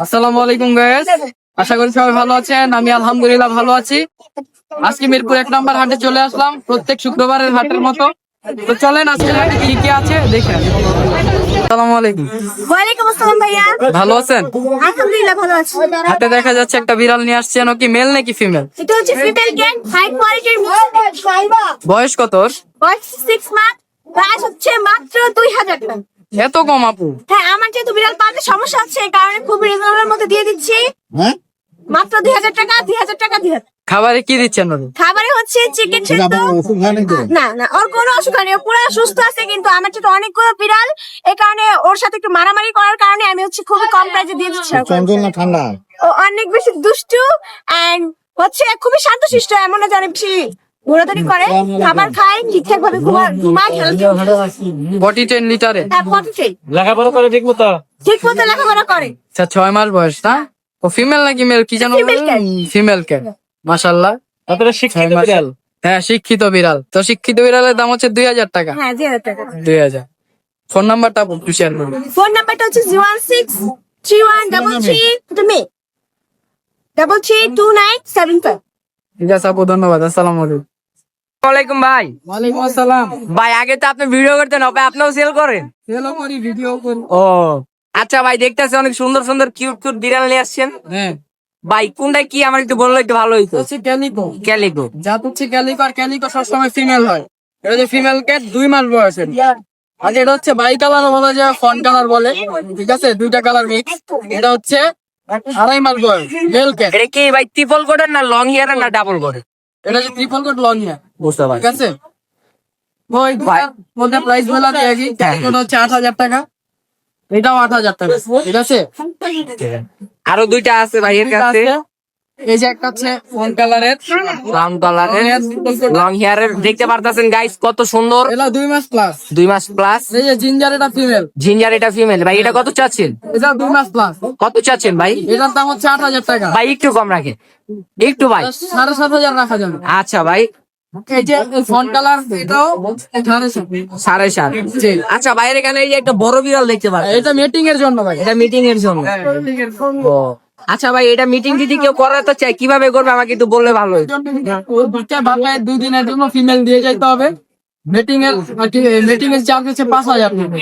আসসালামু আলাইকুম গাইস, আশা করি সবাই ভালো আছেন। আমি আলহামদুলিল্লাহ ভালো আছি। আজকে মিরপুর 1 নম্বর হাটে চলে আসলাম, প্রত্যেক শুক্রবারের হাটের মতো। তো চলেন আজকে হাটে কি কি আছে দেখেন। আসসালামু আলাইকুম। ওয়ালাইকুম আসসালাম ভাইয়া। ভালো আছেন? আলহামদুলিল্লাহ ভালো আছি। হাটে দেখা যাচ্ছে একটা বিড়াল নিয়ে আসছেন, ও কি মেল নাকি ফিমেল? এটা হচ্ছে ফিমেল ক্যাট, হাই কোয়ালিটির বয়স কত ওর? বয়স 6 মাস, প্রাইস হচ্ছে মাত্র 2000 টাকা। এত কম আপু? হ্যাঁ, আমার যেহেতু বিড়াল পালতে সমস্যা হচ্ছে এই কারণে খুব রিজনেবলের মধ্যে দিয়ে দিচ্ছি। মাত্র 2000 টাকা, 2000 টাকা 2000। খাবারে কি দিচ্ছেন ওর? খাবারে হচ্ছে চিকেন সেদ্ধ। না না, ওর কোনো অসুখ হয়নি, ও পুরো সুস্থ আছে। কিন্তু আমার যেহেতু অনেকগুলো বিড়াল, এই কারণে ওর সাথে একটু মারামারি করার কারণে আমি হচ্ছে খুবই কম প্রাইসে দিয়ে দিচ্ছি। ঠান্ডা ও অনেক বেশি দুষ্টু এন্ড হচ্ছে খুবই শান্তশিষ্ট, এমন না জানি বেশি ঘোরাঘুরি করে, খাবার খায়, ঠিকঠাক ভাবে ঘুমায়, খেলা। বডি 10 লিটারে? হ্যাঁ, পটিতে লেখাপড়া করে ঠিক মতো ঠিক মতো লেখাপড়া করে। আচ্ছা, 6 মাস বয়স না? ও ফিমেল নাকি মেল কি জানো? Female cat. ফিমেল ক্যাট, মাশাআল্লাহ। আপনারা শিক্ষিত বিড়াল। হ্যাঁ, শিক্ষিত বিড়াল। তো শিক্ষিত বিড়ালের দাম হচ্ছে 2000 টাকা। হ্যাঁ, 2000 টাকা। 2000। ফোন নাম্বারটা একটু শেয়ার করুন। ফোন নাম্বারটা হচ্ছে 0163133332975। ঠিক আছে আপু, ধন্যবাদ। আসসালামু আলাইকুম। ওয়ালাইকুম ভাই। ওয়ালাইকুম আসসালাম। ভাই আগে তো আপনি ভিডিও করতেন, হবে আপনিও সেল করেন? হ্যালো করি, ভিডিও করি। ও আচ্ছা ভাই, দেখতেছি অনেক সুন্দর সুন্দর কিউট কিউট বিড়াল নিয়ে আসছেন। হ্যাঁ, ভাই কোনটা কি আমার একটু বললে একটু ভালো হইতো। হচ্ছে ক্যালিকো। ক্যালিকো। জাত হচ্ছে ক্যালিকো, আর ক্যালিকো সবসময় ফিমেল হয়। এটা হচ্ছে ফিমেল ক্যাট, 2 মাস বয়সের। আর এটা হচ্ছে বাই কালার বলা যায়, ফন কালার বলে, ঠিক আছে, দুইটা কালার মিক্স। এটা হচ্ছে 2.5 মাস বয়স, মেল ক্যাট। এটা কি ভাই ট্রিপল কোডের না লং হেয়ারের না ডাবল কোডের? এটা হচ্ছে ট্রিপল কোট লং ইয়ার, বুঝতে ঠিক আছে। ওই মধ্যে প্রাইস বলা একই, ক্যালিকোটা হচ্ছে 8000 টাকা, এটাও 8000 টাকা, ঠিক আছে। আরো দুইটা আছে ভাই এর কাছে। এই যে একটা হচ্ছে ফন কালারের, ব্রাউন কালারের লং হেয়ারের, দেখতে পারতেছেন গাইস কত সুন্দর। এটা 2 মাস প্লাস। 2 মাস প্লাস। এই যে জিঞ্জার, এটা ফিমেল। জিঞ্জার এটা ফিমেল। ভাই এটা কত চাচ্ছেন? এটা 2 মাস প্লাস। কত চাচ্ছেন ভাই? এটার দাম হচ্ছে 8000 টাকা। ভাই একটু কম রাখে, একটু ভাই। 7,500 রাখা যাবে। আচ্ছা ভাই, এই যে ফন কালার, এটাও 7,500। 7.5। আচ্ছা বাইরে এখানে এই যে একটা বড় বিড়াল দেখতে পাচ্ছি, এটা মিটিং এর জন্য ভাই। এটা মিটিং এর জন্য। ও আচ্ছা ভাই, এটা মিটিং যদি কেউ করাতে চায় কিভাবে করবে আমাকে একটু বললে ভালো হতো। ওই বাচ্চা ভাগায় 2 দিনের জন্য ফিমেল দিয়ে যাইতে হবে। মিটিং এর চার্জ হচ্ছে 5,000 টাকা।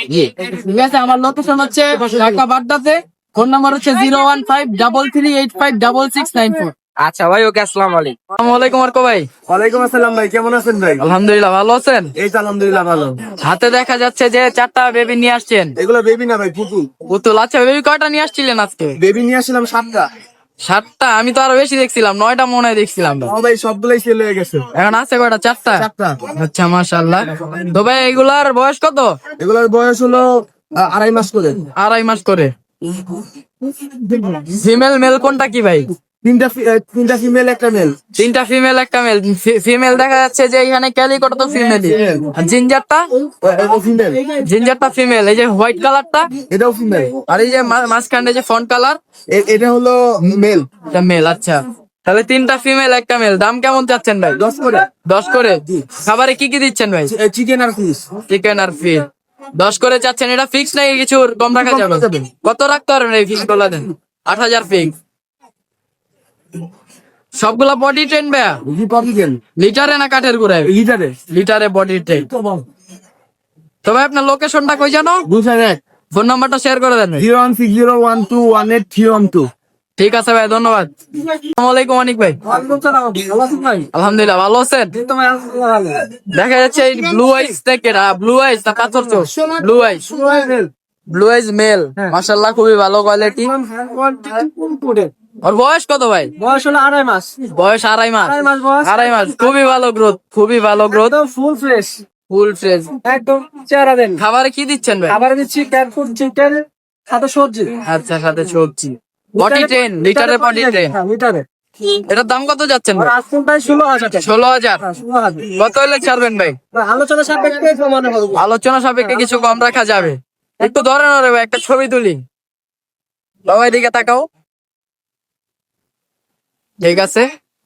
ঠিক আছে, আমার লোকেশন হচ্ছে ঢাকা বাড্ডাতে। ফোন নাম্বার হচ্ছে 01533856694। আচ্ছা ভাই, ওকে, আসসালামু আলাইকুম। আসসালামু আলাইকুম আরকো ভাই। ওয়ালাইকুম আসসালাম ভাই, কেমন আছেন ভাই? আলহামদুলিল্লাহ, ভালো আছেন? এই তো আলহামদুলিল্লাহ ভালো। হাতে দেখা যাচ্ছে যে 4টা বেবি নিয়ে আসছেন। এগুলো বেবি না ভাই, পুতুল। পুতুল। আচ্ছা, বেবি কয়টা নিয়ে আসছিলেন আজকে? বেবি নিয়ে আসলাম 7টা। 7টা? আমি তো আরো বেশি দেখছিলাম, 9টা মনে হয় দেখছিলাম ভাই। ও ভাই সবগুলাই সেল হয়ে গেছে। এখন আছে কয়টা? 4টা। 7টা। আচ্ছা, মাশাআল্লাহ। তো ভাই এগুলার বয়স কত? এগুলোর বয়স হলো 2.5 মাস করে। 2.5 মাস করে। ফিমেল মেল কোনটা কি ভাই? তিনটা ফিমেল একটা মেল। 3টা ফিমেল একটা মেল। ফিমেল দেখা যাচ্ছে যে এখানে ক্যালিকোটা তো ফিমেলই। আর জিঞ্জারটা? ফিমেল। জিঞ্জারটা ফিমেল। এই যে হোয়াইট কালারটা? এটাও ফিমেল। আর এই যে মাঝখানে যে ফন্ট কালার, এটা হলো মেল। এটা মেল। আচ্ছা, তাহলে 3টা ফিমেল একটা মেল। দাম কেমন চাচ্ছেন ভাই? 10 করে। 10 করে। খাবারে কি কি দিচ্ছেন ভাই? চিকেন আর ফিশ। চিকেন আর ফিশ। 10 করে চাচ্ছেন। এটা ফিক্স নাকি কিছু কম রাখা যাবে? কত রাখতে পারবেন এই ফিক্স গুলা? দেন 8,000 ফিক্স। সবগুলা বডি ট্রেন ভাইয়া? লিটারে না কাঠের গুড়ায়? লিটারে। লিটারে বডি ট্রেন। তো ভাই আপনার লোকেশনটা কই জানো? ফোন নাম্বারটা শেয়ার করে দেন। 01601218312। ঠিক আছে ভাই, ধন্যবাদ। আসসালামু আলাইকুম অনিক ভাই। আলহামদুলিল্লাহ, ভালো আছেন? দেখা যাচ্ছে এই ব্লু আইস থেকে, ব্লু আইস না পাথর চোখ? ব্লু আইস। ব্লু আইস মেল, মাশাআল্লাহ, খুবই ভালো কোয়ালিটি। ওর বয়স কত ভাই? বয়স হলো 2.5 মাস। বয়স 2.5 মাস। 2.5 মাস। খুবই ভালো গ্রোথ, খুবই ভালো growth. Full fresh. Full fresh. একদম চেহারা দেন। খাবারে কি দিচ্ছেন ভাই? খাবার দিচ্ছি ক্যাট ফুড, চিকেন, সাথে সবজি। আচ্ছা, সাথে সবজি। বডি ট্রেন, লিটারে বডি ট্রেন। হ্যাঁ, লিটারে। এটার দাম কত যাচ্ছেন ভাই? আজকে প্রায় 16,000 টাকা। 16,000। 16,000। কত হলে ছাড়বেন ভাই? আলোচনা সাপেক্ষে প্রমাণ হবে। আলোচনা সাপেক্ষে কিছু কম রাখা যাবে। একটু ধরে নরে ভাই, একটা ছবি তুলি। বাবা এদিকে তাকাও। ঠিক আছে,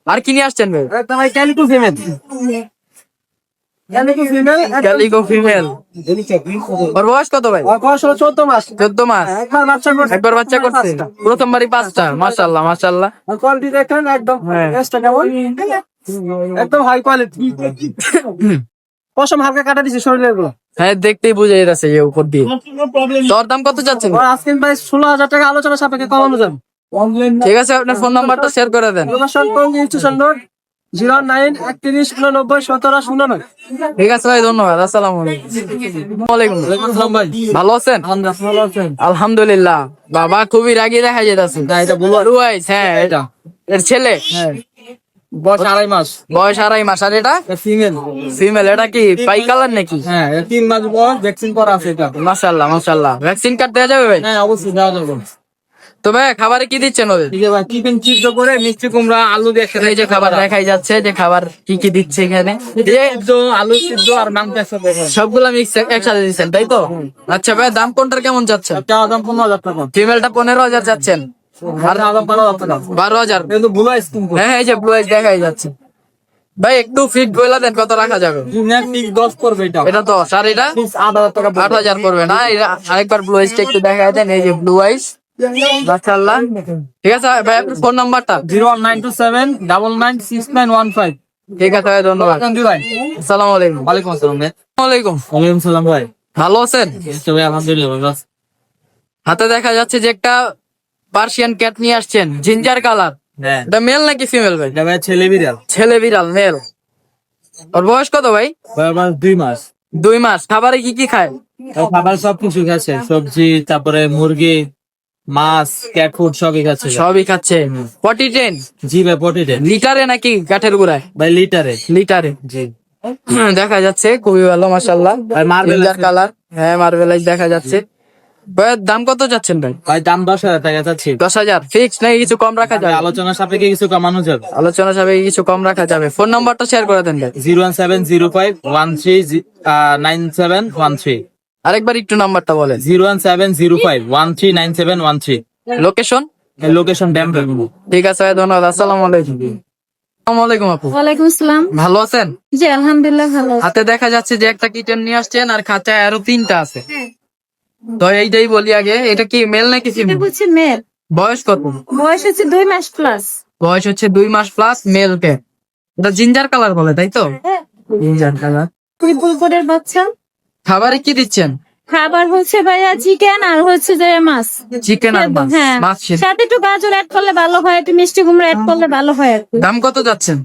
আর কি নিয়ে আসছেন ভাই? ভাই ক্যালিকো ফিমেল। Calico female. ওর বয়স কত ভাই? বয়স হলো 14 মাস। 14 মাস। একবার বাচ্চা করছে। একবার বাচ্চা করছে, প্রথমবারই 5টা। মাশাআল্লাহ মাশাআল্লাহ। আর কোয়ালিটি দেখেন একদম হ্যাঁ। এক্সট্রা কেমন, একদম হাই কোয়ালিটি। পশম হালকা কাটা দিছে শরীরের গুলো। হ্যাঁ দেখতেই বুঝে যাচ্ছে এই উপর দিয়ে। তোর দাম কত চাচ্ছেন? আর আজকে ভাই 16,000 টাকা আলোচনা সাপেক্ষে কমানো যাবে। ঠিক আছে, আপনার ফোন নাম্বারটা শেয়ার করে দেন। লোকেশন পঙ্গি স্টেশন রোড 0931891709। ঠিক আছে ভাই, ধন্যবাদ। আসসালামু আলাইকুম। আসসালাম ভাই। ভালো আছেন? ভালো আছেন? আলহামদুলিল্লাহ। বাবা খুবই রাগি দেখা যেতেছে। এটা বলো। রুয়াইস, হ্যাঁ এটা এর ছেলে। হ্যাঁ, বয়স 2.5 মাস। বয়স 2.5 মাস। আর এটা ফিমেল। ফিমেল। এটা কি পাই কালার নাকি? হ্যাঁ, 3 মাস বয়স, ভ্যাকসিন করা আছে এটা। মাশাআল্লাহ মাশাআল্লাহ। ভ্যাকসিন কার্ড দেওয়া যাবে ভাই? হ্যাঁ, অবশ্যই দেওয়া যাবে। তো ভাই খাবারে কি দিচ্ছেন ওদের? ঠিক আছে ভাই, চিকেন চিপস করে মিষ্টি কুমড়া আলু দিয়ে একসাথে এই যে খাবার দেখাই যাচ্ছে, যে খাবার কি কি দিচ্ছে এখানে, সিদ্ধ, আলু সিদ্ধ আর মাংস একসাথে দেখেন। সবগুলা মিক্স একসাথে দিচ্ছেন তাই তো? আচ্ছা ভাই, দাম কোনটার কেমন যাচ্ছেন? চা দাম 15,000 টাকা। ফিমেলটা 15,000 যাচ্ছেন, আর দাম 12,000 টাকা। 12,000। কিন্তু ভুলা স্কিম করে। হ্যাঁ এই যে ব্লু আইস দেখাই যাচ্ছে। ভাই একটু ফিট বইলা দেন, কত রাখা যাবে? নেট ঠিক 10 করবে এটা। এটা 10 আর এটা 8,000 টাকা পড়বে। 8,000 পড়বে না? আরেকবার ব্লু আইসটা একটু দেখাই দেন। এই যে ব্লু আইস, মাশাআল্লাহ। ঠিক আছে ভাই, আপনার ফোন নাম্বারটা? 01927996915। ঠিক আছে ভাই, ধন্যবাদ। জি ভাই। আসসালামু আলাইকুম। ওয়ালাইকুম আসসালাম ভাই। আসসালামু আলাইকুম। ওয়ালাইকুম সালাম ভাই। ভালো আছেন? ভাই আলহামদুলিল্লাহ ভাই। বাস। হাতে দেখা যাচ্ছে যে একটা পার্সিয়ান ক্যাট নিয়ে আসছেন, জিঞ্জার কালার। হ্যাঁ। এটা মেল নাকি ফিমেল ভাই? এটা ভাই ছেলে বিড়াল। ছেলে বিড়াল, মেল। ওর বয়স কত ভাই? ভাই আমার 2 মাস। 2 মাস। খাবারে কি কি খায়? আর খাবার সব কিছু খাচ্ছে, সবজি, তারপরে মুরগি, মাছ, ক্যাট ফুড সবই খাচ্ছে। সবই খাচ্ছে। পটি ট্রেন? জি ভাই, পটিতে। লিটারে নাকি কাঠের গুড়ায়? ভাই লিটারে। লিটারে। জি। দেখা যাচ্ছে খুবই ভালো মাশাআল্লাহ। ভাই মার্বেল জিঞ্জার কালার, হ্যাঁ মার্বেলাইজ দেখা যাচ্ছে। ভাই দাম কত যাচ্ছেন ভাই? ভাই দাম 10,000 টাকা চাচ্ছি। 10,000 ফিক্স নাকি কিছু কম রাখা ভাই যাবে? আলোচনা সাপেক্ষে কিছু কমানো যাবে। আলোচনা সাপেক্ষে কিছু কম রাখা যাবে। ফোন নাম্বারটা শেয়ার করে দেন ভাই। 01705139713। আরেকবার একটু নাম্বারটা বলেন। 01705139713। লোকেশন? লোকেশন ড্যামরা। ঠিক আছে ভাই, ধন্যবাদ। আসসালামু আলাইকুম। আসসালামু আলাইকুম আপু। ওয়ালাইকুম আসসালাম। ভালো আছেন? জি আলহামদুলিল্লাহ ভালো। হাতে দেখা যাচ্ছে যে একটা কিটেন নিয়ে আসছেন, আর খাঁচায় আরো 3টা আছে। তো এইটাই বলি আগে, এটা কি মেল নাকি এটা ফিমেল? হচ্ছে মেল। বয়স কত? বয়স হচ্ছে 2 মাস প্লাস। বয়স হচ্ছে 2 মাস প্লাস, মেল কে। এটা জিঞ্জার কালার বলে তাই তো? Ginger colour. বুলবুলের বাচ্চা। খাবারে কি দিচ্ছেন? খাবার হচ্ছে ভাইয়া চিকেন আর হচ্ছে যে মাছ। চিকেন আর মাছ। হ্যাঁ, মাছ সেদ্ধ। সাথে একটু গাজর অ্যাড করলে ভালো হয়, একটু মিষ্টি কুমড়া অ্যাড করলে ভালো হয় আর কি। দাম কত যাচ্ছেন?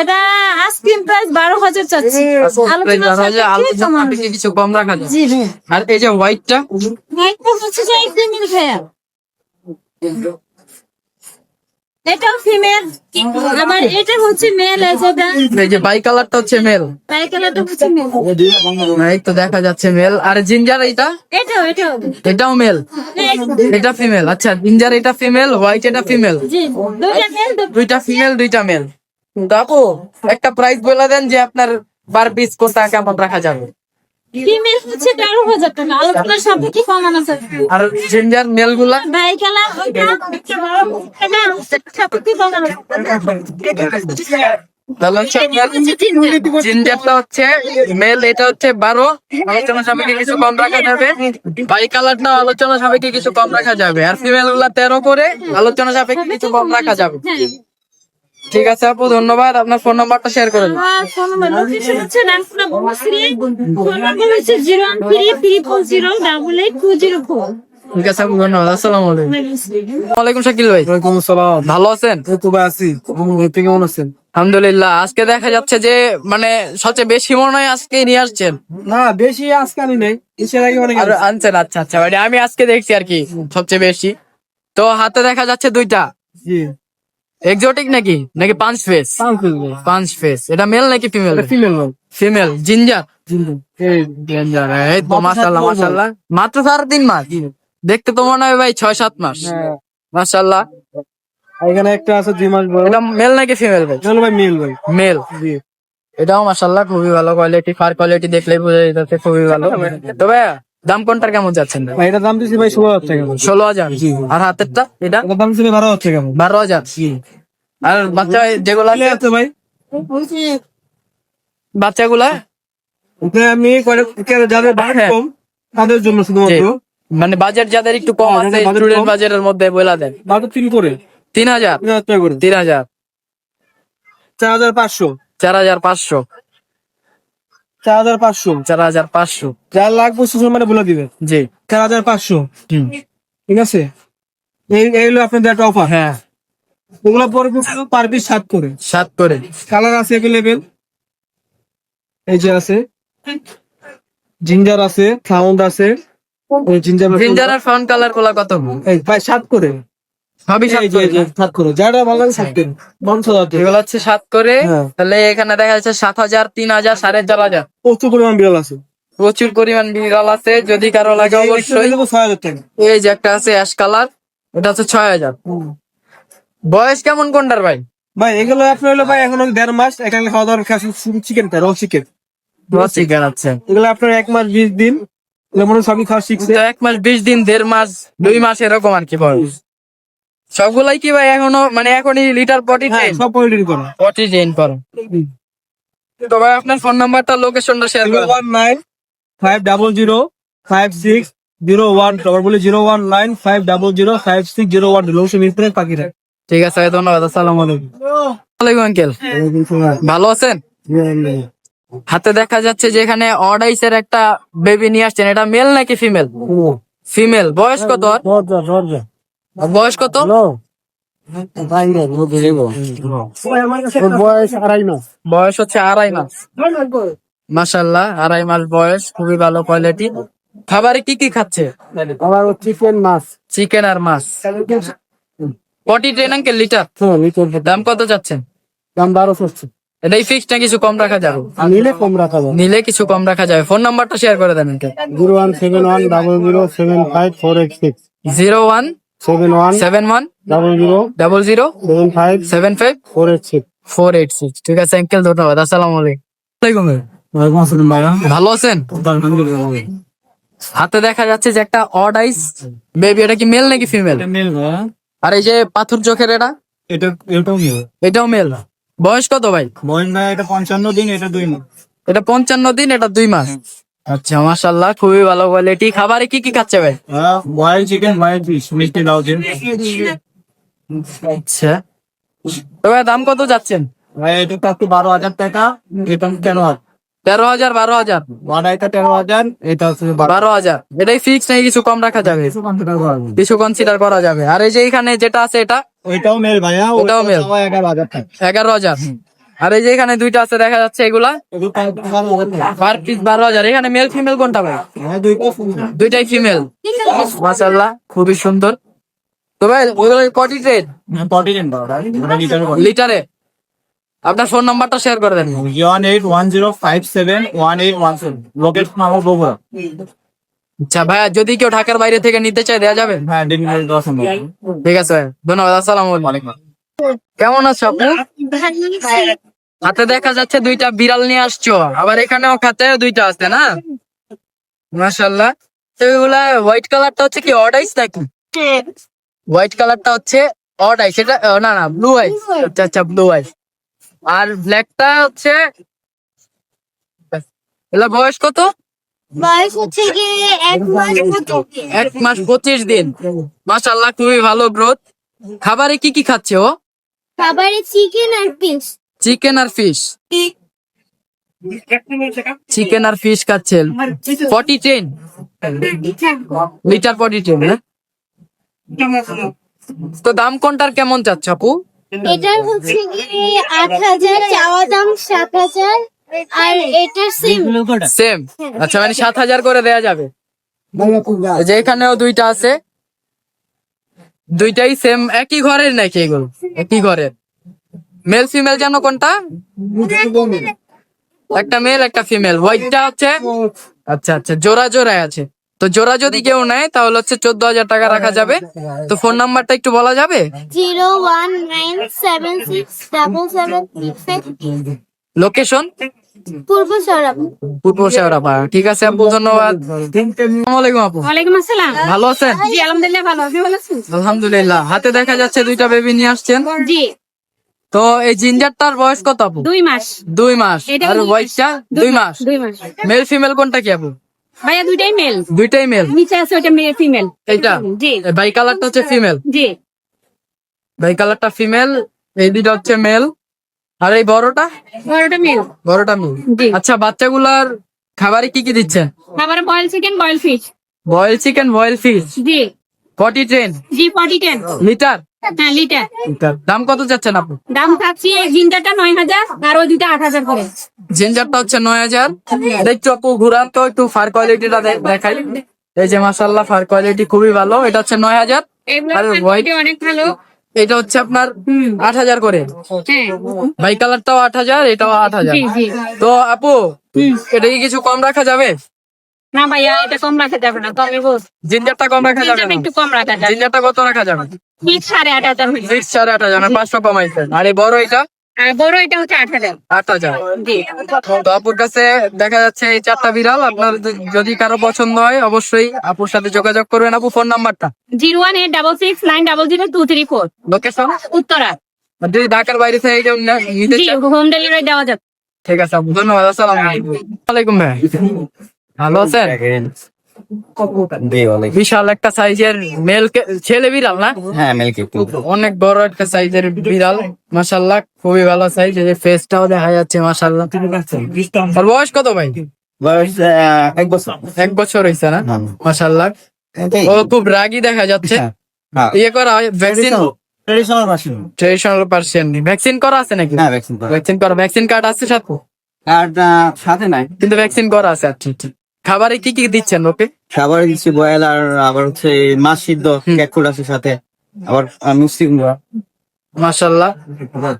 এটা আইসক্রিম প্রাইস 12,000 চাচ্ছি। আলোচনা সাপেক্ষে কমানো যাবে। কিছু কম রাখা যায়। জি ভাইয়া। আর এই যে হোয়াইটটা? এটা হচ্ছে যে ফিমেল ভাইয়া। এটাও ফিমেল, আবার এটা হচ্ছে মেল। এই যে বাই কালারটা হচ্ছে মেল। তাই কালারটা হচ্ছে মেল। এই তো দেখা যাচ্ছে মেল। আর জিঞ্জার এইটা? এটাও এটাও মেল, এটা ফিমেল। আচ্ছা, জিঞ্জার এটা ফিমেল, হোয়াইট এটা ফিমেল। জি, দুইটা মেল। দুইটা ফিমেল, দুইটা মেল। তো আপু একটা প্রাইস বলে দেন যে আপনার পার পিস কোনটা কেমন রাখা যাবে? ফিমেল হচ্ছে 13,000 টাকা, আলোচনার সাপেক্ষে কমানো যাবে। আর জিঞ্জার মেল গুলা? বাই কালার ওইটা এটা সাপেক্ষে কমানো যাবে। তাহলে হচ্ছে আপনার জিঞ্জারটা হচ্ছে মেল, এটা হচ্ছে 12। আলোচনা সাপেক্ষে কিছু কম রাখা যাবে। বাই কালারটা আলোচনা সাপেক্ষে কিছু কম রাখা যাবে। আর ফিমেল গুলা 13 করে, আলোচনা সাপেক্ষে কিছু কম রাখা যাবে। হ্যাঁ। ঠিক আছে আপু, ধন্যবাদ। আপনার ফোন নাম্বারটা শেয়ার করে দিন। আর ফোন নাম্বার লোকেশন হচ্ছে রামপুরা বনশ্রী। ফোন নাম্বার হচ্ছে 01334088204। ঠিক আছে আপু, ধন্যবাদ। আসসালামু আলাইকুম। ওয়ালাইকুম শাকিল ভাই। ওয়ালাইকুম আসসালাম। ভালো আছেন? তো ভাই আছি। আপনি কেমন আছেন? আলহামদুলিল্লাহ। আজকে দেখা যাচ্ছে যে মানে সবচেয়ে বেশি মনে হয় আজকে নিয়ে আসছেন। না, বেশি আজকে আনি নাই, এর আগে অনেক আর আনছেন? আচ্ছা আচ্ছা, মানে আমি আজকে দেখছি আর কি সবচেয়ে বেশি। তো হাতে দেখা যাচ্ছে 2টা। জি। এক্সোটিক নাকি নাকি পাঁচ ফেস? পাঁচ ফেস। এটা মেল নাকি ফিমেল? ফিমেল ভাই। ফিমেল। জিঞ্জার? জিঞ্জার। এই তো মাশাআল্লাহ মাশাআল্লাহ। মাত্র 3.5 মাস। দেখতে তো মনে হয় ভাই 6-7 মাস। হ্যাঁ। মাশাআল্লাহ। এখানে একটা আছে 2 মাস বয়স। এটা মেল নাকি ফিমেল ভাই? চলো ভাই, মেল ভাই। মেল। জি। এটাও মাশাআল্লাহ খুবই ভালো কোয়ালিটি, ফার কোয়ালিটি দেখলেই বোঝা যাচ্ছে খুবই ভালো। তো ভাইয়া দাম কোনটার কেমন যাচ্ছেন? ভাই এটার দাম দিছি ভাই 16,000 টাকা। 16,000। আর হাতেরটা এটা? এটার দাম দিছি 12,000 টাকা। 12,000। আর বাচ্চা যেগুলো আছে ভাই বাচ্চাগুলা? ওখানে আমি যাদের বাজেট হ্যাঁ। কম তাদের জন্য শুধুমাত্র মানে বাজেট যাদের একটু কম হ্যাঁ, আছে যাদের budget স্টুডেন্ট কম। বাজেটের মধ্যে বলে দেন। বাজেট 3 করে 3000 3,000 টাকা করে 3000 4,500 4500 4,500 4500 যার লাগবে সুযোগ মানে বলে দিবে জি 4,500 হুম। ঠিক আছে এই হলো আপনাদের একটা অফার হ্যাঁ ওগুলো পড়বে পার পিস 7 করে 7 করে কালার আছে अवेलेबल এই যে আছে জিঞ্জার আছে সাউন্ড আছে এই ginger ginger are found colour গুলা কত? এই ভাই 7 করে সবই 7 এই যে করে এই যে 7 করে যারা ভালো লাগে 7 করে 500 এগুলো হচ্ছে 7 করে। হ্যাঁ। তাহলে এখানে দেখা যাচ্ছে 7000 3000 4500 প্রচুর পরিমাণ বিড়াল আছে প্রচুর পরিমাণ বিড়াল আছে। যদি কারো লাগে অবশ্যই। 6,000 টাকা এই যে একটা আছে অ্যাশ কালার, এটা হচ্ছে 6000। বয়স কেমন কোনটার ভাই? ভাই এগুলো আপনার হলো ভাই এখন 1.5 মাস এখানে খাওয়া দাওয়ার খাসি চিকেন র চিকেন চিকেন আছে এগুলো আপনার 1 মাস 20 দিন এগুলো মনে হয় সবই খাওয়া শিখছে তো 1 মাস 20 দিন 1.5 মাস 2 মাস এরকম আর কি বয়স। সবগুলাই কি ভাই এখনো মানে এখনই লিটার পটি হ্যাঁ সব কোয়ালিটির করা পটি চেইন করো। তো ভাই আপনার ফোন নাম্বারটা লোকেশনটা শেয়ার করুন। 019-500-5601 তারপর বলি 019-500-5601 লোকসে মিস্ত্রি পাখিরা ঠিক আছে ভাই, ধন্যবাদ। আসসালামু আলাইকুম। ওয়ালাইকুম আঙ্কেল, ভালো আছেন? হাতে দেখা যাচ্ছে যে এখানে অডাইসের একটা বেবি নিয়ে আসছেন। এটা মেল নাকি ফিমেল? ফিমেল। বয়স কত ওর? বয়স কত? বয়স হচ্ছে 2.5 মাস। মাশাআল্লাহ 2.5 মাস বয়স, খুবই ভালো কোয়ালিটি। খাবারে কি কি খাচ্ছে? আবার চিকেন মাছ চিকেন আর মাছ। পটি ট্রেন আঙ্কেল লিটার দাম কত যাচ্ছেন? দাম 1200 এটাই ফিক্সড না কিছু কম রাখা যাবে? নিলে কম রাখা যাবে নিলে কিছু কম রাখা যাবে। ফোন নাম্বারটা শেয়ার করে দেন আঙ্কেল। 01710075486 01 71 71 00 00 75 75 486 486। ঠিক আছে আঙ্কেল, ধন্যবাদ। আসসালামু আলাইকুম। ভালো আছেন? হাতে দেখা যাচ্ছে যে একটা অড আইস বেবি। এটা কি মেল নাকি ফিমেল? আর এই যে পাথর চোখের এটা এটাও মেল। বয়স কত ভাই? এটা 55 দিন এটা 2 মাস এটা 55 দিন, এটা 2 মাস। আচ্ছা মাশাআল্লাহ, খুবই ভালো কোয়ালিটি। খাবারে কি কি খাচ্ছে ভাই? বয়েল চিকেন বয়েল ফিশ মিষ্টি লাউ দিন আচ্ছা, তো ভাই দাম কত যাচ্ছেন? ভাই এটা তো 12,000 টাকা এটা 13,000 13,000 12,000 এটা 13,000 এটা হচ্ছে 12,000। এটাই ফিক্স নাকি কিছু কম রাখা যাবে? কিছু কনসিডার করা যাবে। আর এই যে এখানে যেটা আছে এটা ওইটাও মেল ভাইয়া ওটাও মেল। 11,000 টাকা 11,000। আর এই যে এখানে দুইটা আছে দেখা যাচ্ছে, এগুলা পার পিস 12,000। এখানে মেল ফিমেল কোনটা ভাই? দুইটাই ফিমেল। মাশাআল্লাহ খুবই সুন্দর। তো ভাই ওগুলো পটি ট্রেন লিটারে? আপনার ফোন নাম্বারটা শেয়ার করে দেন। 1810571817 লোকেশন আমার বগুড়া আচ্ছা ভাইয়া, যদি কেউ ঢাকার বাইরে থেকে নিতে চায় দেওয়া যাবে? হ্যাঁ ডেলিভারি দেওয়া সম্ভব ঠিক আছে ভাই, ধন্যবাদ। আসসালামু আলাইকুম। কেমন আছো আপু? হাতে দেখা যাচ্ছে দুইটা বিড়াল নিয়ে আসছো, আবার এখানেও খাতে দুইটা আছে না? মাশাআল্লাহ। তো এগুলা হোয়াইট কালারটা হচ্ছে কি অড আইস নাকি? হোয়াইট কালারটা হচ্ছে অড আইস, এটা না না ব্লু আইস। আচ্ছা আচ্ছা ব্লু আইস। আর ব্ল্যাকটা হচ্ছে, এগুলা বয়স কত? বয়স হচ্ছে গিয়ে 1 মাস 25 দিন। 1 মাস 25 দিন। মাশাআল্লাহ খুবই ভালো গ্রোথ। খাবারে কি কি খাচ্ছে ও? খাবারে চিকেন আর ফিশ। চিকেন আর ফিশ। চিকেন আর ফিশ খাচ্ছেন। Potty train litre potty train. তো দাম কোনটার কেমন চাচ্ছ আপু? এটার হচ্ছে গিয়ে 8,000, চাওয়া দাম 7,000 আর এটার সেম। সেম। আচ্ছা মানে 7,000 করে দেয়া যাবে। যে এখানেও দুইটা আছে, দুইটাই সেম। একই ঘরের নাকি এগুলো? একই ঘরের। মেল ফিমেল জানো কোনটা? একটা মেল একটা ফিমেল। হোয়াইটটা হচ্ছে আচ্ছা আচ্ছা জোড়া জোড়ায় আছে। তো জোড়া যদি কেউ নেয় তাহলে হচ্ছে 14,000 টাকা রাখা যাবে। তো ফোন নাম্বারটা একটু বলা যাবে? 019767736 লোকেশন? পূর্ব সরাব। পূর্ব শেওড়াপাড়া। ঠিক আছে আপু, ধন্যবাদ। আসসালামু আলাইকুম আপু, ওয়ালাইকুম আসসালাম। ভালো আছেন? জি আলহামদুলিল্লাহ ভালো। আপনি ভালো আছেন? আলহামদুলিল্লাহ। হাতে দেখা যাচ্ছে দুইটা বেবি নিয়ে আসছেন। জি তো এই জিঞ্জারটার বয়স কত আপু? 2 মাস। 2 মাস। এটা আর হোয়াইটটা 2 মাস। 2 মাস। মেল ফিমেল কোনটা কি আপু? ভাইয়া দুইটাই মেল। দুইটাই মেল। নিচে আছে ওটা মেল ফিমেল। এইটা জি বাই কালারটা হচ্ছে ফিমেল। জি। বাই কালারটা ফিমেল, এই দুইটা হচ্ছে মেল। আর এই বড়টা? বড়টা মেল। বড়টা মেল। জি। আচ্ছা, বাচ্চাগুলার খাবারে কি কি দিচ্ছেন? খাবারে boil chicken, boil fish. Boil chicken, boil fish. জি পটি ট্রেন জি 40-10। লিটার। হ্যাঁ লিটার। দাম কত যাচ্ছেন আপু? দাম থাকছে জিঞ্জারটা 9,000 আর ওই দুইটা 8,000 করে। জিঞ্জারটা হচ্ছে 9,000। দেখছো আপু, ঘুরান তো একটু ফার কোয়ালিটিটা দেখাই। এই যে মাশাআল্লাহ, ফার কোয়ালিটি খুবই ভালো। এটা হচ্ছে 9,000। এগুলো আর হোয়াইট অনেক ভালো। এটা হচ্ছে আপনার 8,000 করে। হ্যাঁ বাই কালারটাও 8,000, এটাও 8,000। জি জি। তো আপু, এটা কি কিছু কম রাখা যাবে? না ভাইয়া এটা কম রাখা যাবে না, তবে বস জিঞ্জারটা কম রাখা যাবে না? একটু কম রাখা যাবে। জিঞ্জারটা কত রাখা যাবে? ঠিক 8,500 হইছে। ফিক্স 8,500, 500 কমাইছেন। আর এই বড় এটা আর বড় এটা হচ্ছে 8,000। 8,000। জি। তো আপুর কাছে দেখা যাচ্ছে এই 4টা বিড়াল। আপনার যদি কারো পছন্দ হয় অবশ্যই আপুর সাথে যোগাযোগ করবেন। আপু, ফোন নাম্বারটা? 01866900234। লোকেশন? উত্তরা। যদি ঢাকার বাইরে থেকে কেউ নিতে জি চান? হোম ডেলিভারি দেওয়া যাবে। ঠিক আছে আপু, ধন্যবাদ। আসসালামু আলাইকুম ভাই, ভালো আছেন? বিশাল একটা সাইজের মেল ছেলে বিড়াল না? হ্যাঁ মিল্কি অনেক বড় একটা সাইজের বিড়াল, মাশাআল্লাহ খুবই ভালো সাইজ। এই যে ফেসটাও দেখা যাচ্ছে মাশাআল্লাহ। আর বয়স কত ভাই? বয়স 1 বছর। 1 বছর হয়েছে না? হ্যাঁ। মাশাআল্লাহ। ও খুব রাগী দেখা যাচ্ছে। হ্যাঁ। ইয়ে করা vaccine? Traditional version. Traditional Persian vaccine করা আছে নাকি? হ্যাঁ ভ্যাকসিন করা। ভ্যাকসিন করা, ভ্যাকসিন কার্ড আছে সাথে? কার্ড সাথে নাই। কিন্তু ভ্যাকসিন করা আছে। আচ্ছা আচ্ছা। খাবারে কি কি দিচ্ছেন ওকে? খাবার দিচ্ছি বয়েল, আর আবার হচ্ছে মাছ সিদ্ধ, ক্যাট ফুড আছে সাথে, আবার মিষ্টি কুমড়া। মাশাআল্লাহ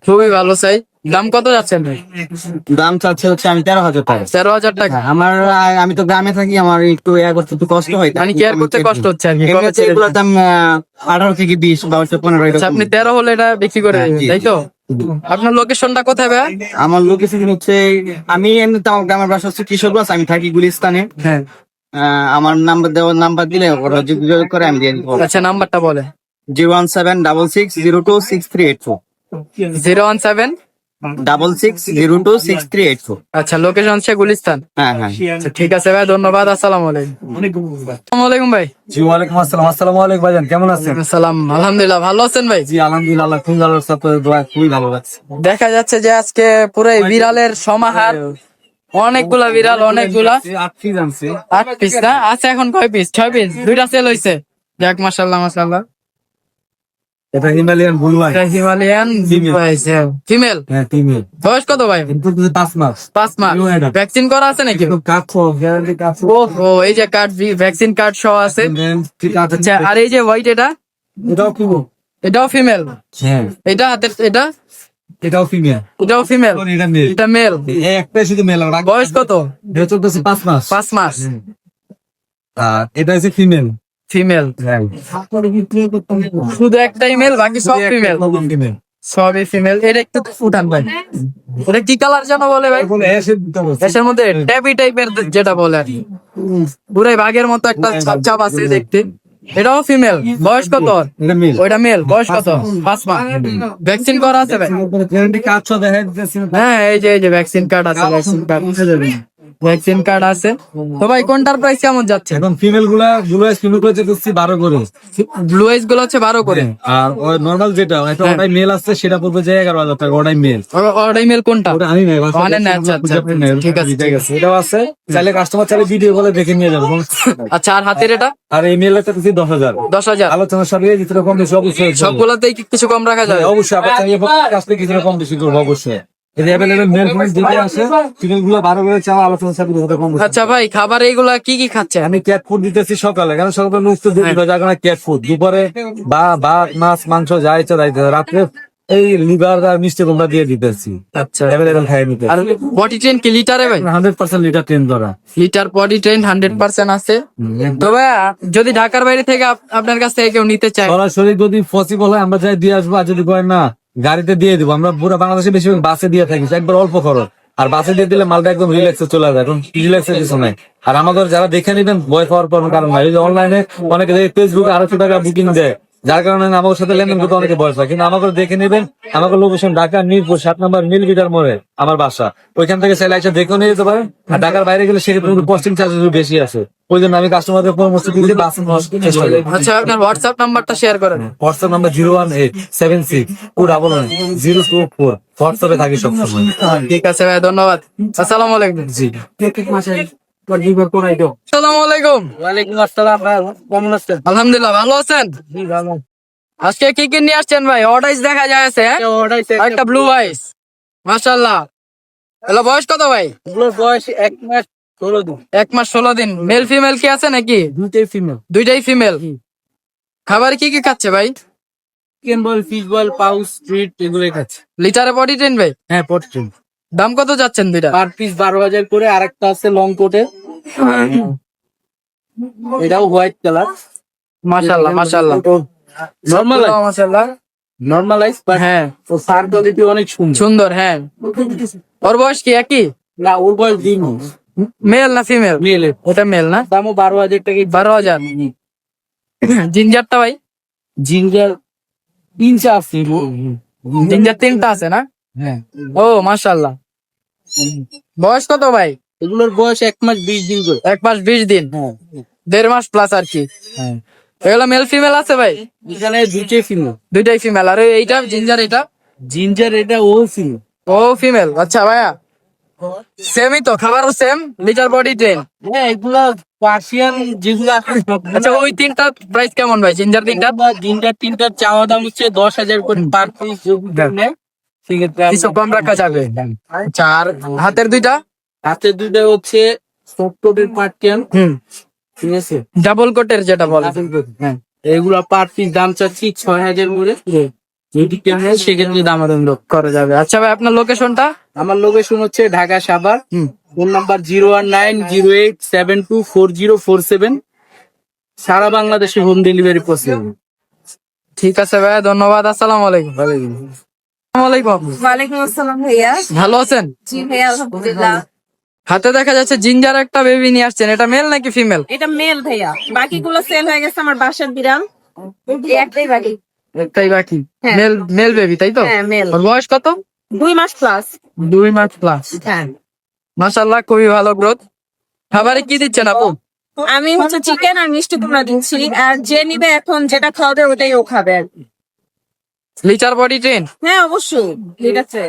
খুবই ভালো সাইজ। দাম কত যাচ্ছেন ভাই? দাম চাচ্ছে হচ্ছে আমি 13,000 টাকা। 13,000 টাকা। আমার আমি তো গ্রামে থাকি, আমার একটু করতে একটু কষ্ট হয়। মানে কেয়ার করতে কষ্ট হচ্ছে আর কি। কবে এমনিতে ছেড়ে এগুলোর দিচ্ছেন? দাম 18 থেকে 20 বা 15 আচ্ছা, এরকম। আপনি 13 হলে এটা বিক্রি করে হ্যাঁ, দেবেন, জি, তাই তো? আপনার লোকেশনটা কোথায় ভাই? আমার লোকেশন হচ্ছে, আমি এমনিতে আমার গ্রামের বাসা হচ্ছে কিশোরগঞ্জ, আমি থাকি গুলিস্তানে। হ্যাঁ। আমার নাম্বার দিলে ওরা যোগাযোগ করে, আমি দিয়ে দিব। আচ্ছা, নাম্বারটা বলে। 01766026384। 017। 66026384। আচ্ছা, লোকেশন হচ্ছে গুলিস্তান। হ্যাঁ হ্যাঁ। আচ্ছা, ঠিক আছে ভাই, ধন্যবাদ। আসসালামু আলাইকুম। আসসালামু আলাইকুম ভাই। জি ওয়ালাইকুম আসসালাম। আসসালামু আলাইকুম ভাইজান, কেমন আছেন? আসসালাম, আলহামদুলিল্লাহ, ভালো আছেন ভাই? জি আলহামদুলিল্লাহ, খুব ভালো আছে, আপনাদের দোয়া খুবই ভালো লাগছে। দেখা যাচ্ছে যে আজকে পুরো এই বিড়ালের সমাহার, অনেকগুলা বিড়াল, অনেকগুলা। 8 পিস আনছি। 8 পিস না আছে? এখন কয় পিস? 6 পিস। 2টা সেল হইছে। যাক, মাশাআল্লাহ মাশাআল্লাহ। এটা হিমালয়ান ব্লু আই। এটা হিমালয়ান ফিমেল। হ্যাঁ ফিমেল। বয়স কত ভাই? কিন্তু 5 মাস। 5 মাস। Blue Adam। ভ্যাকসিন করা আছে নাকি? একটু কাছো, গ্যারান্টি কাছো। ও এই যে কার্ড, ভ্যাকসিন কার্ড সহ আছে। ঠিক আছে। আচ্ছা, আর এই যে হোয়াইট, এটা? এটাও ফিমেল। এটাও ফিমেল। হ্যাঁ এটা হাতের, এটা? এটাও ফিমেল। এটাও ফিমেল। এটা মেল। এটা মেল। এই একটা শুধু মেল। বয়স কত? এটা চলতেছে 5 মাস। 5 মাস। আর এটা হচ্ছে ফিমেল। ফিমেল। হ্যাঁ শুধু একটাই মেল, বাকি সব ফিমেল। ফিমেল। সবই ফিমেল। এটা একটু উঠান ভাই। এটা কি কালার যেন বলে ভাই? এখন এসে দিতে হবে। এর মধ্যে ট্যাবি টাইপের যেটা বলে আর কি। পুরাই বাঘের মতো একটা ছাপ আছে দেখতে। এটাও ফিমেল। বয়স কত? এটা মেল। ওইটা মেল। বয়স কত? 5 মাস। ভ্যাকসিন করা আছে ভাই? গ্যারান্টি কাছো দেখা যাচ্ছে। হ্যাঁ, এই যে ভ্যাকসিন কার্ড আছে। ভ্যাকসিন কার্ড আছে। তো ভাই, কোনটার প্রাইস কেমন যাচ্ছে? এখন ফিমেল গুলা ফিমেল গুলো যেতেছি 12 করে। ব্লু আইস গুলো হচ্ছে 12 করে। আর ওই নরমাল যেটা এটা ওটাই মেল আছে, সেটা পড়বে যে 11,000 টাকা। ওটাই মেল। অর্ডার মেল কোনটা? ওটা আমি নাই, বাস ওখানে না, আচ্ছা, আচ্ছা, ঠিক আছে, ঠিক আছে। এটাও আছে, চাইলে কাস্টমার চাইলে ভিডিও কলে দেখে নিয়ে যাবে। আচ্ছা, আর হাতের এটা? আর এই মেলটা দিচ্ছি 10,000। 10,000। আলোচনা সরিয়ে কিছুটা কম বেশি অবশ্যই। সবগুলাতেই কি কিছু কম রাখা যাবে? অবশ্যই আপনার চাইলে কাছে কিছুটা কম বেশি করবো অবশ্যই। এই অ্যাভেলেবল মেল ফিমেল দুটোই আছে। ফিমেল গুলো 12 করে চাওয়া, আলোচনা সাথে কিছুটা কম বেশি। আচ্ছা ভাই, খাবার এইগুলা কি কি খাচ্ছে? আমি ক্যাট ফুড দিতেছি সকালে, কারণ সকালে মুক্ত দিয়ে দিতে যাবে না ক্যাট ফুড। দুপুরে ভাত মাছ মাংস যা ইচ্ছা তাই দিতে। রাত্রে এই লিভার আর মিষ্টি তোমরা দিয়ে দিতেছি। আচ্ছা, অ্যাভেলেবল খাই নিতে। আর বডি ট্রেন কি লিটারে ভাই? 100% লিটার ট্রেন ধরা। লিটার বডি ট্রেন 100% আছে। তবে যদি ঢাকার বাইরে থেকে আপনার কাছ থেকে কেউ নিতে চায়, সরাসরি যদি পসিবল হয় আমরা যাই দিয়ে আসবো, আর যদি কয় না গাড়িতে দিয়ে দিবো। আমরা পুরো বাংলাদেশে বেশিরভাগ বাসে দিয়ে থাকি, একবার অল্প খরচ। আর বাসে দিয়ে দিলে মালটা একদম রিল্যাক্সে চলে যায়, এখন রিল্যাক্সের কিছু নাই। আর আমাদের যারা দেখে নিবেন ভয় পাওয়ার কোনো কারণ নাই। অনলাইনে অনেকে ফেসবুকে 250 টাকা বুকিং দেয়, যার কারণে আমার সাথে লেনদেন করতে অনেকে ভয় পায়। কিন্তু আমাকে দেখে নেবেন, আমাকে লোকেশন ঢাকা মিরপুর 7 নম্বর নীলবিটার মোড়ে আমার বাসা। ওইখান থেকে চাইলে এসে দেখেও নিয়ে যেতে পারেন। আর ঢাকার বাইরে গেলে সেক্ষেত্রে পোস্টিং চার্জ বেশি আছে। ওই জন্য আমি কাস্টমারদের পরামর্শ দিতে বাস চেষ্টা করি। আচ্ছা আপনার হোয়াটসঅ্যাপ নাম্বারটা শেয়ার করেন। WhatsApp number 01876 211 024। হোয়াটসঅ্যাপে থাকি সবসময়। ঠিক আছে ভাই, ধন্যবাদ। আসসালামু আলাইকুম। জি। আসসালামু আলাইকুম। ওয়ালাইকুম আসসালাম ভাই, কেমন আছেন? আলহামদুলিল্লাহ, ভালো আছেন? আজকে কি কি নিয়ে আসছেন ভাই? অর্ডাইস দেখা যাচ্ছে, হ্যাঁ? আর একটা ব্লু আইস, মাশাআল্লাহ। এগুলো বয়স কত ভাই? এগুলোর বয়স 1 মাস 16 দিন। 1 মাস 16 দিন। মেল ফিমেল কি আছে নাকি? দুইটাই ফিমেল। দুইটাই ফিমেল। খাবার কি কি খাচ্ছে ভাই? চিকেন বল, ফিশ বল, পাউস, স্ট্রিট এগুলোই খাচ্ছে। লিটারে বডি ট্রেন ভাই? হ্যাঁ, পট্রিন। দাম কত যাচ্ছেন দুইটা? পার পিস 12,000 করে। আরেকটা আছে লং কোটে, এটাও হোয়াইট কালার। মাশাআল্লাহ মাশাআল্লাহ। মাশাআল্লাহ। নরমালাইজ, বাট হ্যাঁ ও সার কোয়ালিটি অনেক সুন্দর। সুন্দর, হ্যাঁ। ওর বয়স কি একই? না, ওর বয়স 2 মাস। মেল না ফিমেল? মেল। ওটা মেল না? দামও 12,000 টাকা। 12,000। জিঞ্জারটা ভাই? জিঞ্জার 3টা আছে। জিঞ্জার 3টা আছে না? হ্যাঁ। ও মাশাআল্লাহ। বয়স কত ভাই? এগুলোর বয়স 1 মাস 20 দিন করে। 1 মাস 20 দিন, হ্যাঁ 1.5 মাস প্লাস আর কি। হ্যাঁ। এগুলো মেল ফিমেল আছে ভাই? এখানে দুইটাই ফিমেল। দুইটাই ফিমেল। আর এইটা জিঞ্জার, এটা? জিঞ্জার এটা ও ফিমেল। ও ফিমেল। আচ্ছা ভাইয়া, সেমই তো, খাবারও সেম, লিটার বডি ট্রেন। হ্যাঁ, এগুলা পার্সিয়ান যেগুলো আছে আচ্ছা ওই 3টার প্রাইস কেমন ভাই? জিঞ্জার 3টা? জিঞ্জার 3টার চাওয়া দাম হচ্ছে 10,000 করে পার পিস। সেক্ষেত্রে কিছু কম রাখা যাবে। আচ্ছা আর হাতের দুইটা? হাতে দুইটা হচ্ছে সফটওয়্যার পার্টিয়ান। হুম, ঠিক আছে। ডাবল কোটের যেটা বলে। হ্যাঁ, এগুলা পার পিস দাম চাচ্ছি 6,000 করে। যদি কেউ নেয় সেক্ষেত্রে দামাদাম করা যাবে। আচ্ছা ভাই আপনার লোকেশনটা? আমার লোকেশন হচ্ছে ঢাকা সাভার। হুম। Phone number 01908724047। সারা বাংলাদেশে হোম ডেলিভারি পসিবল। ঠিক আছে ভাইয়া, ধন্যবাদ। আসসালামু আলাইকুম। আসসালামু আলাইকুম। ওয়ালাইকুম আসসালাম ভাইয়া। ভালো আছেন? জি ভাইয়া, আলহামদুলিল্লাহ। হাতে দেখা যাচ্ছে জিঞ্জার একটা বেবি নিয়ে আসছেন, এটা মেল নাকি ফিমেল? এটা মেল ভাইয়া, বাকিগুলো সেল হয়ে গেছে আমার বাসার বিড়াল। এই একটাই বাকি। একটাই বাকি। হ্যাঁ। মেল, মেল বেবি তাই তো? হ্যাঁ মেল। ওর বয়স কত? 2 মাস প্লাস। 2 মাস প্লাস। হ্যাঁ। মাশাআল্লাহ, খুবই ভালো গ্রোথ। খাবারে কি দিচ্ছেন আপু? আমি হচ্ছে চিকেন আর মিষ্টি কুমড়া দিচ্ছি, আর যে নিবে এখন যেটা খাওয়াবে ওটাই ও খাবে আর কি। Litre body train? হ্যাঁ অবশ্যই, ঠিক আছে।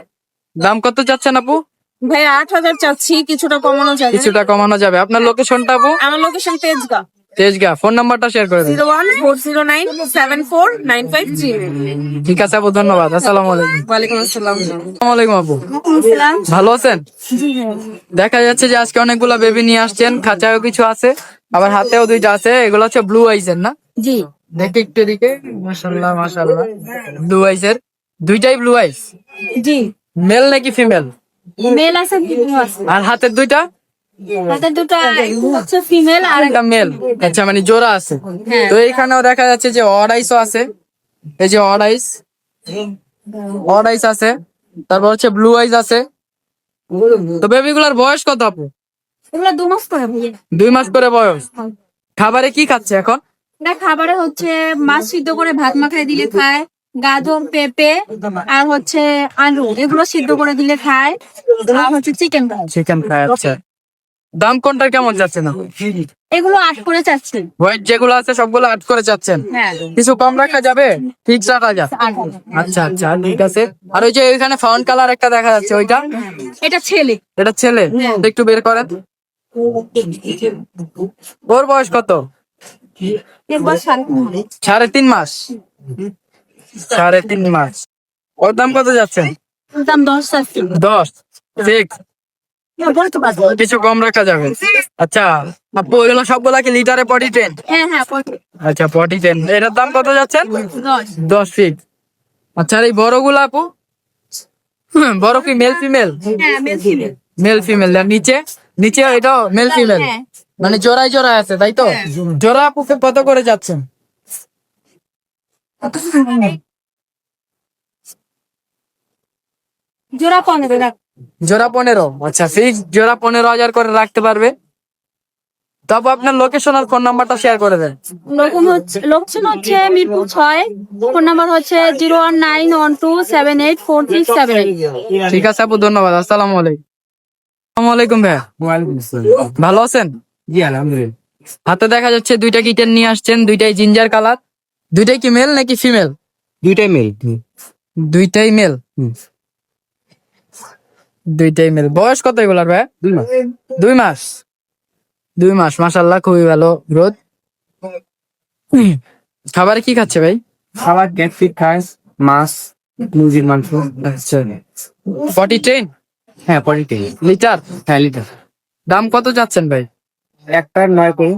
দাম কত চাচ্ছেন আপু? ভাইয়া 8,000 চাচ্ছি, কিছুটা কমানো যাবে। কিছুটা কমানো যাবে। আপনার লোকেশনটা আপু? আমার লোকেশন তেজগাঁ। তেজগাঁ। ফোন নাম্বারটা শেয়ার করে দিন। 01409749530। ঠিক আছে আপু, ধন্যবাদ। আসসালামু আলাইকুম। ওয়ালাইকুম আসসালাম। আসসালামু আলাইকুম আপু, আসসালাম। ভালো আছেন? দেখা যাচ্ছে যে আজকে অনেকগুলা বেবি নিয়ে আসছেন, খাঁচায়ও কিছু আছে, আবার হাতেও দুইটা আছে। এগুলো হচ্ছে ব্লু আইসের না? জি দেখি একটু এদিকে। মাশাআল্লাহ মাশাআল্লাহ, ব্লু আইসের। দুইটাই ব্লু আইস। জি। মেল নাকি ফিমেল? মেল আছে, ফিমেল আছে। আর হাতের দুইটা? হাতে দুটো হচ্ছে ফিমেল আর একটা মেল। আচ্ছা মানে জোড়া আছে। হ্যাঁ। তো এইখানেও দেখা যাচ্ছে যে অড আইসও আছে। এই যে অড আইস, অড আইস আছে, তারপর হচ্ছে ব্লু আইস আছে। তো বেবিগুলার বয়স কত আপু? এগুলো 2 মাস করে ভাইয়া। 2 মাস করে বয়স। খাবারে কি খাচ্ছে এখন? না, খাবারে হচ্ছে মাছ সিদ্ধ করে ভাত মাখায় দিলে খায়, গাজর, পেঁপে আর হচ্ছে আলু এগুলো সিদ্ধ করে দিলে খায়, আর হচ্ছে চিকেন খায়। চিকেন খায়। আচ্ছা, দাম কোনটার কেমন যাচ্ছে না? এগুলো 8 করে চাচ্ছে। হোয়াইট যেগুলো আছে সবগুলো 8 করে চাচ্ছেন। হ্যাঁ। কিছু কম রাখা যাবে? ফিক্স রাখা যাবে। আচ্ছা আচ্ছা ঠিক আছে। আর ওই যে এখানে ফাউন্ড কালার একটা দেখা যাচ্ছে, ওইটা? এটা ছেলে। এটা ছেলে? তো একটু বের করেন। ওর বয়স কত? একবার 3.5 মাস। 3.5 মাস। ওর দাম কত যাচ্ছেন? দাম 10 চাচ্ছে। 10 ফিক্স? কিছু কম রাখা যাবে। আচ্ছা আপু, এগুলো সবগুলা কি লিটারে পটি ট্রেন? হ্যাঁ হ্যাঁ আচ্ছা পটি ট্রেন। এটার দাম কত যাচ্ছেন? 10। 10 ফিক্স। আচ্ছা আর এই বড়গুলো আপু? বড় কি মেল ফিমেল? হ্যাঁ মেল ফিমেল। Male female. আর নিচে? নিচে এটাও মেল ফিমেল? হ্যাঁ। মানে জোড়ায় জোড়ায় আছে তাই তো? জোড়া আপু কত করে যাচ্ছেন? জোড়া 15 রাখ। জোড়া 15। আচ্ছা ফিক্স জোড়া 15,000 করে রাখতে পারবে। তারপর আপনার লোকেশন আর ফোন নাম্বারটা শেয়ার করে দেন। লোকেশন হচ্ছে মিরপুর 6, ফোন নাম্বার হচ্ছে 01912784378। ঠিক আছে আপু, ধন্যবাদ। আসসালামু আলাইকুম। আসসালামু আলাইকুম ভাইয়া, ভালো আছেন? জি আলহামদুলিল্লাহ। হাতে দেখা যাচ্ছে দুইটা কিটেন নিয়ে আসছেন, দুইটাই জিঞ্জার কালার। দুইটাই কি মেল নাকি ফিমেল? দুইটাই মেল। দুইটাই মেল। দুইটাই মেল। বয়স কত এগুলার ভাই? 2 মাস। 2 মাস। 2 মাস, মাশাআল্লাহ, খুবই ভালো গ্রোথ। খাবারে কি খাচ্ছে ভাই? খাবার গেট ফিট খায়, মাছ, মুরগির মাংস। আচ্ছা, পটি ট্রেন হ্যাঁ পরিতে। লিটার। হ্যাঁ লিটার। দাম কত যাচ্ছেন ভাই? একটা 9 করে।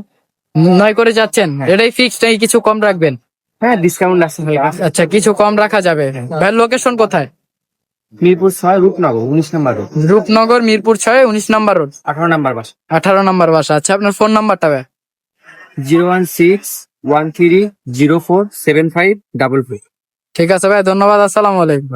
9 করে যাচ্ছেন, এটাই ফিক্সড নাকি কিছু কম রাখবেন? হ্যাঁ ডিসকাউন্ট আছে ভাই। আচ্ছা, কিছু কম রাখা যাবে। ভাই লোকেশন কোথায়? Mirpur 6 Rupnagar 19 number road, Rupnagar Mirpur 6 19 number road, 18 number বাসা। 18 নাম্বার বাসা। আচ্ছা, আপনার ফোন নাম্বারটা ভাই? 01613047544। ঠিক আছে ভাই, ধন্যবাদ। আসসালামু আলাইকুম।